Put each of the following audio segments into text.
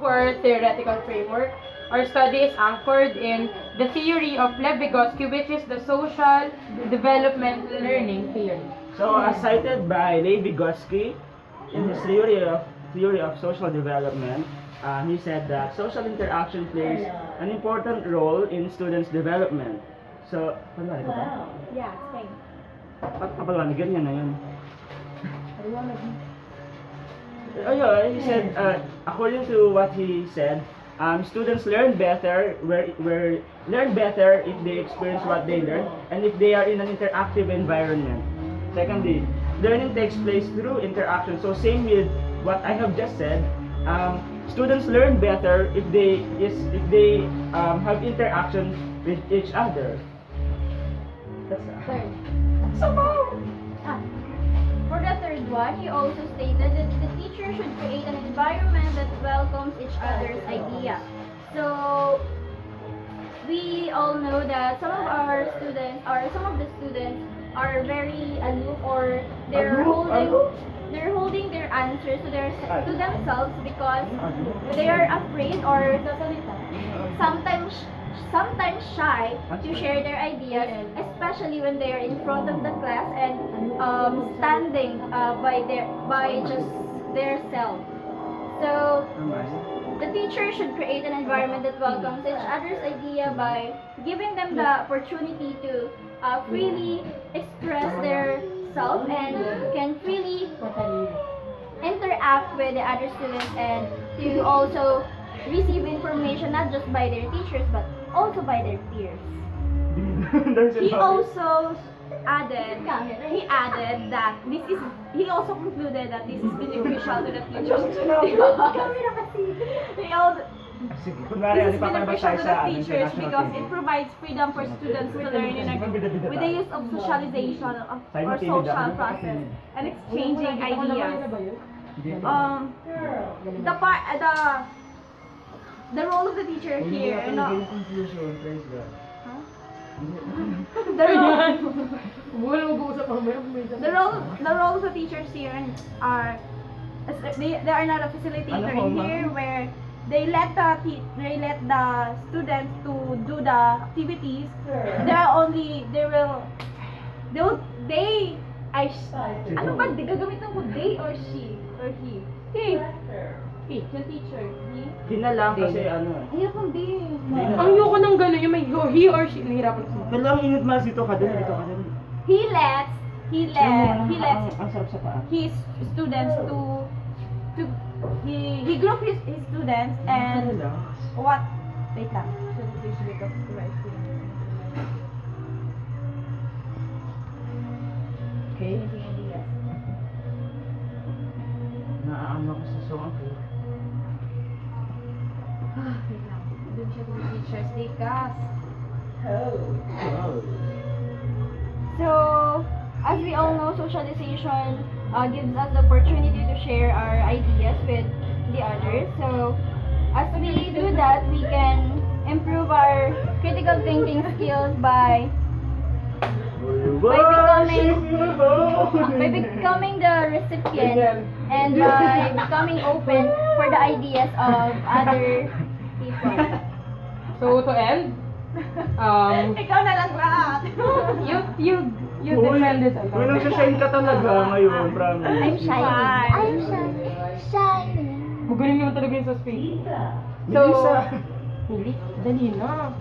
proper theoretical framework, our study is anchored in the theory of Lev-Vygotsky, which is the social development learning theory. So, as cited by Lev-Vygotsky in his theory of social development, he said that social interaction plays an important role in students' development. So, paliwanag ko ba? Yeah, explain. Kapaliwanag, ganyan na yun. Ayun, he said, according to what he said, students learn better learn better if they experience what they learn and if they are in an interactive environment. Secondly, learning takes place through interaction. So same with what I have just said. Students learn better if they have interaction with each other. That's Third. For the third one, he also stated that the teacher should create an environment that welcomes each other's idea. So, we all know that some of our students, or some of the students, are very aloof, or they're holding their answers to themselves because they are afraid or sometimes shy to share their ideas, especially when they are in front of the class and standing by just their self. So the teacher should create an environment that welcomes each other's idea by giving them the opportunity to freely express their self and can freely interact with the other students and to also receive information not just by their teachers but also by their peers. He also added that he also concluded that this is beneficial to the teachers. Sige, This kunwari, is beneficial to the teachers because it provides freedom for students to learn with the use of socialization or social process and exchanging ideas. The role of the teacher here, the role of the teachers here are they are not a facilitator in here where they let the students to do the activities. Ano ba gagamitin ko, they or she or he? He, the teacher. Di na lang kasi ano. Ayaw kong they. Ang yoko ng gano'n, yung may he or she, nahirapan ko. Pero ang init mas dito ka dali. He lets Ang sarap sa paa. his students to he group his students and what wait lang. Okay. Naaano ko sa song ko. Wait lang. Doon siya sa teachers day class. So, as we all know, socialization gives us the opportunity to share our ideas with the others. So, as we do that, we can improve our critical thinking skills by becoming the recipient and by becoming open for the ideas of other people. So to end, Ikaw na lang lahat. you defended a Uy, lot. nagsashine ka talaga ngayon, promise. I'm shining. I'm shining. Magaling naman talaga yung sa speech. Melissa. Hindi, dali na.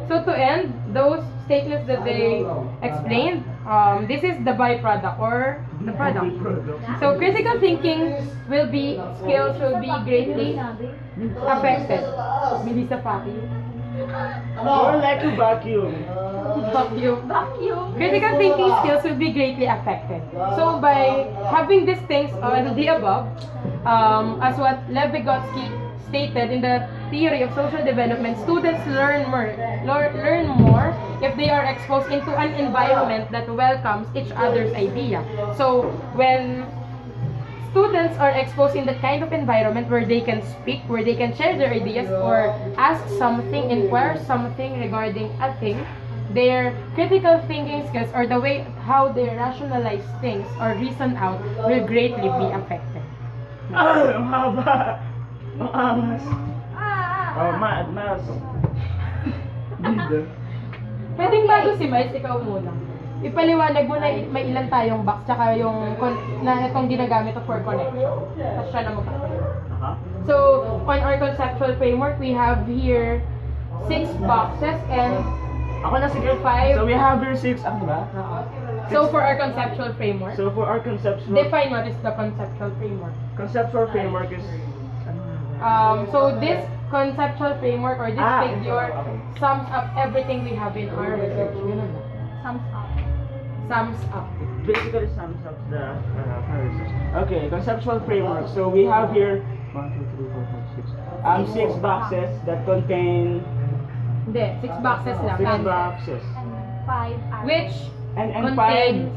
So to end, those statements that they explained, this is the byproduct or the product. So critical thinking skills will be greatly affected. Melissa Paki. More like a vacuum. Vacuum. Critical thinking skills will be greatly affected. So by having these things or the above, as what Lev-Vygotsky stated in the theory of social development, students learn more if they are exposed into an environment that welcomes each other's idea. So when students are exposed in that kind of environment where they can speak, where they can share their ideas or ask something, inquire something regarding a thing, their critical thinking skills or the way how they rationalize things or reason out will greatly be affected. Ang haba. Ang angas. Oh, mas. Bida. Pwedeng bago si Miles, ikaw muna. Ipaliwanag mo na may ilan tayong box, tsaka yung na itong ginagamit for connection. Tapos siya na magpapaliwanag. Aha. So, on our conceptual framework, we have here 6 boxes and Ako na sige. 5. So we have here 6, ano ba? So, for our conceptual framework, So for our conceptual define what is the conceptual framework. framework is So, this conceptual framework or this figure okay. sums up everything we have in our research. Yun na. Sums up. Sums up. basically sums up the research. Okay, conceptual framework. So we have here 6 boxes that contain Hindi, 6 boxes lang. 6 boxes. And 5 hours. Which And contains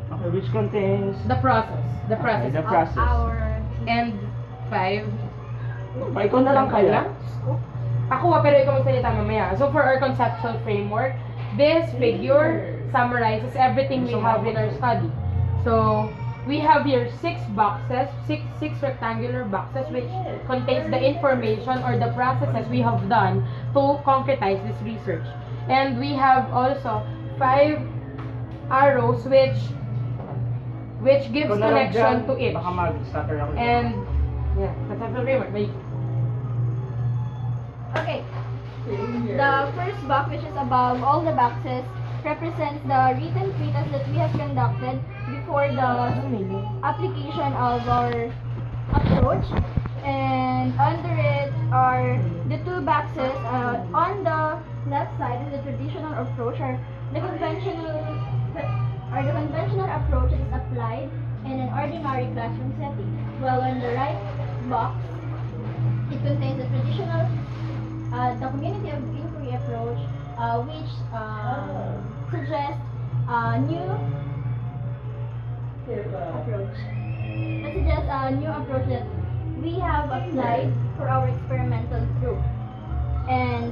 5. Okay, which contains the process. The process. the of process. our And 5. Ikaw na lang kaya. Ako pero ikaw magsalita mamaya. So for our conceptual framework, this figure summarizes everything we have in our study. So we have here 6 boxes, six rectangular boxes which contains the information or the processes we have done to concretize this research. And we have also 5 arrows which gives Ikaw na lang connection dyan. to it. Baka mag-stutter ako. And yeah, conceptual framework. Okay. The first box, which is above all the boxes, represents the written treatise that we have conducted before the application of our approach. And under it are the 2 boxes. On the left side is the traditional approach, or the conventional approach is applied in an ordinary classroom setting. While on the right box, it contains the traditional the community of inquiry approach, which suggests a new approach. That suggests a new approach that we have applied for our experimental group. And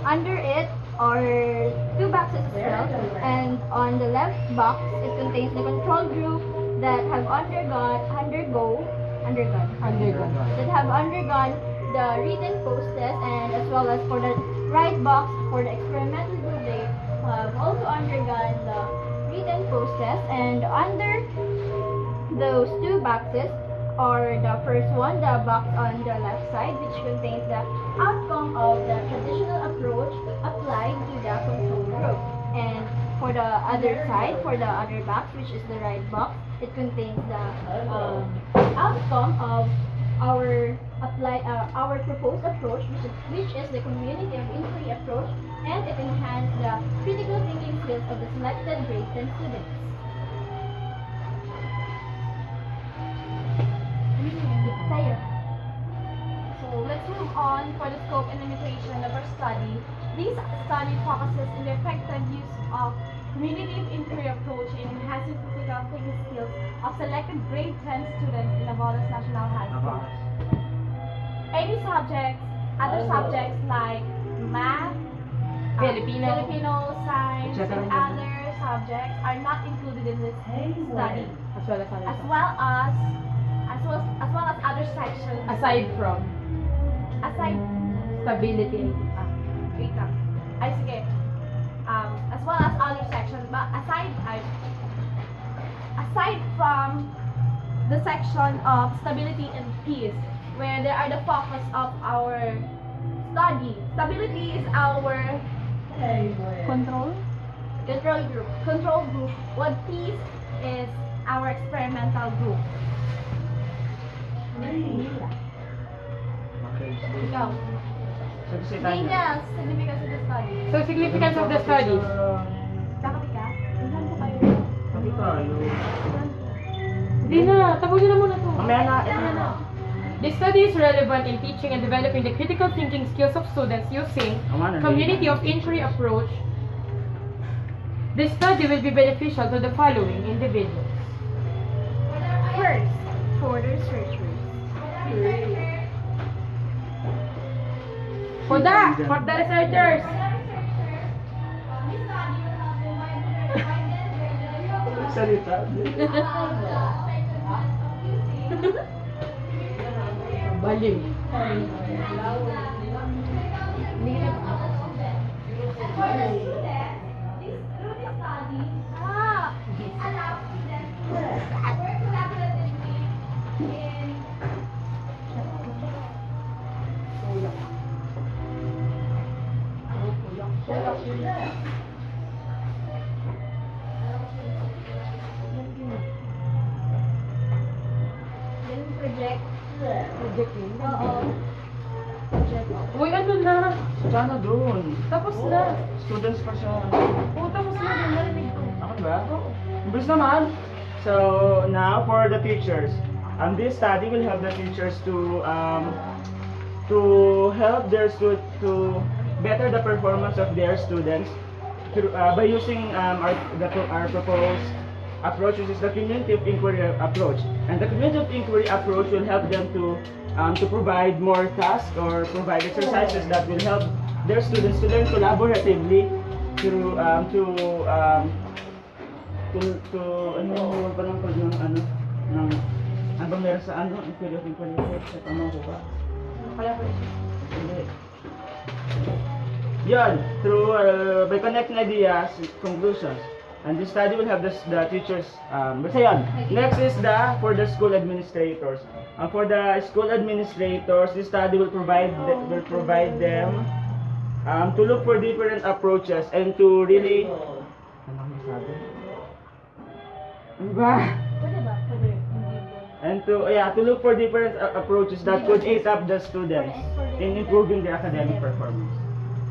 under it are 2 boxes as well. And on the left box, it contains the control group that have undergone the written post test, and as well as for the right box for the experimental group, they have also undergone the written post test. And under those 2 boxes are the first one, the box on the left side, which contains the outcome of the traditional approach applied to the control group. And for the other side, for the other box, which is the right box, it contains the outcome of our proposed approach, which is the community of inquiry approach, and it enhances the critical thinking skills of the selected grade 10 students. Sa'yo. So let's move on for the scope and limitation of our study. This study focuses on the effective use of community of inquiry approach in enhancing critical thinking skills of selected grade 10 students in Navotas National High School. Any subjects, other subjects like math, Filipino, science, and other subjects are not included in this study, as well as other sections. Aside from stability. Wait lang. Ay, sige. As well as other sections, but aside from the section of stability and peace, where there are the focus of our study. Stability is our control group. What peace is our experimental group. Okay. Ikaw. Sagsita Hindi niya. niya, significance of the study. So significance of the study. Kakapi ka? Tingnan ko kayo. Sabi tayo. Hindi na, tapusin na muna to. Mamaya na. Ito na. This study is relevant in teaching and developing the critical thinking skills of students using community of inquiry approach. This study will be beneficial to the following individuals. First, for the researchers. For the researchers. Salita. Baliw. Yung project. Project yun. Oo. Uy, ano na? Sana doon. Tapos na. Students pa siya. Oo, tapos na. Narinig ko. Ako ba? Bilis naman. So now for the teachers. This study will help the teachers to help their to better the performance of their students through, by using our proposed approach, which is the cumulative inquiry approach. And the cumulative inquiry approach will help them to provide more tasks or provide exercises that will help their students to learn collaboratively through to ano pa ng ano bang meron sa inquiry of inquiry sa tama ko ba? Kaya ko Hindi. Yan, through by connecting ideas, conclusions. And this study will have the teachers. Basta yan. Next is for the school administrators. For the school administrators, this study will provide them to look for different approaches and to really. Ano masabi? Ano ba? And to look for different approaches that could aid up the students in improving their academic performance.